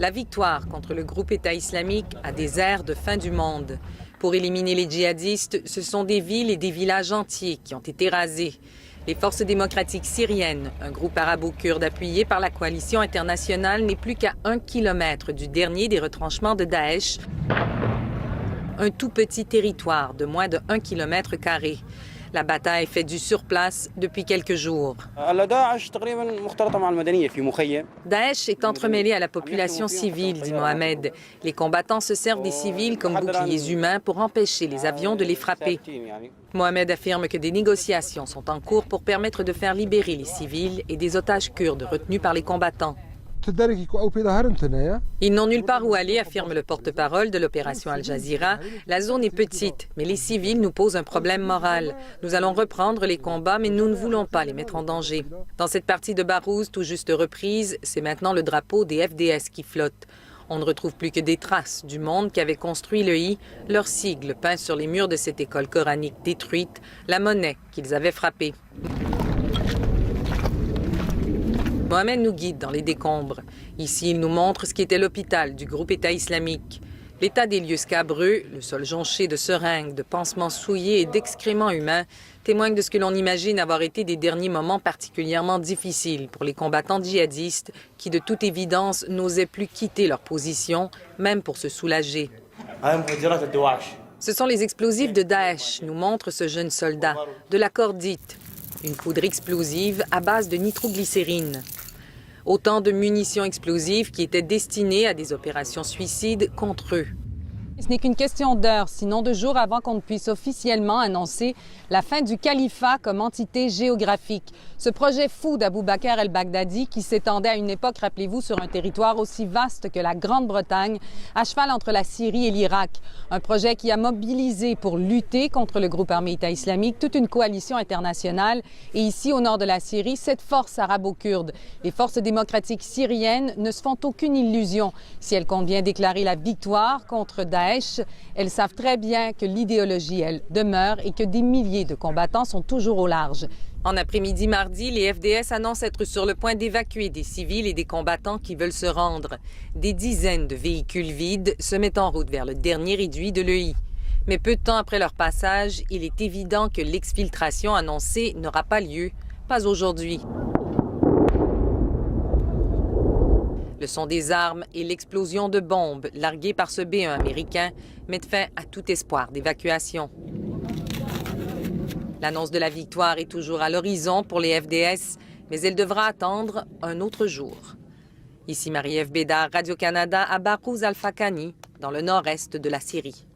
La victoire contre le groupe État islamique a des airs de fin du monde. Pour éliminer les djihadistes, ce sont des villes et des villages entiers qui ont été rasés. Les forces démocratiques syriennes, un groupe arabo-kurde appuyé par la coalition internationale, n'est plus qu'à 1 kilomètre du dernier des retranchements de Daesh, un tout petit territoire de moins de 1 kilomètre carré. La bataille fait du surplace depuis quelques jours. Daesh est entremêlé à la population civile, dit Mohamed. Les combattants se servent des civils comme boucliers humains pour empêcher les avions de les frapper. Mohamed affirme que des négociations sont en cours pour permettre de faire libérer les civils et des otages kurdes retenus par les combattants. Ils n'ont nulle part où aller, affirme le porte-parole de l'opération Al Jazeera. La zone est petite, mais les civils nous posent un problème moral. Nous allons reprendre les combats, mais nous ne voulons pas les mettre en danger. Dans cette partie de Barouz, tout juste reprise, c'est maintenant le drapeau des FDS qui flotte. On ne retrouve plus que des traces du monde qui avait construit le I, leur sigle peint sur les murs de cette école coranique détruite, la monnaie qu'ils avaient frappée. Mohamed nous guide dans les décombres. Ici, il nous montre ce qui était l'hôpital du groupe État islamique. L'état des lieux scabreux, le sol jonché de seringues, de pansements souillés et d'excréments humains témoignent de ce que l'on imagine avoir été des derniers moments particulièrement difficiles pour les combattants djihadistes qui, de toute évidence, n'osaient plus quitter leur position, même pour se soulager. Ce sont les explosifs de Daesh, nous montre ce jeune soldat, de la cordite, une poudre explosive à base de nitroglycérine. Autant de munitions explosives qui étaient destinées à des opérations suicides contre eux. Ce n'est qu'une question d'heures, sinon de jours, avant qu'on ne puisse officiellement annoncer la fin du califat comme entité géographique. Ce projet fou d'Abou Bakr el-Baghdadi qui s'étendait à une époque, rappelez-vous, sur un territoire aussi vaste que la Grande-Bretagne, à cheval entre la Syrie et l'Irak. Un projet qui a mobilisé pour lutter contre le groupe armé État islamique toute une coalition internationale. Et ici, au nord de la Syrie, cette force arabo-kurde. Les forces démocratiques syriennes ne se font aucune illusion. Si elles comptent bien déclarer la victoire contre Daesh, elles savent très bien que l'idéologie, elle, demeure et que des milliers de combattants sont toujours au large. En après-midi mardi, les FDS annoncent être sur le point d'évacuer des civils et des combattants qui veulent se rendre. Des dizaines de véhicules vides se mettent en route vers le dernier réduit de l'EI. Mais peu de temps après leur passage, il est évident que l'exfiltration annoncée n'aura pas lieu, pas aujourd'hui. Le son des armes et l'explosion de bombes larguées par ce B-1 américain mettent fin à tout espoir d'évacuation. L'annonce de la victoire est toujours à l'horizon pour les FDS, mais elle devra attendre un autre jour. Ici Marie-Ève Bédard, Radio-Canada, à Barouz Al-Fakani, dans le nord-est de la Syrie.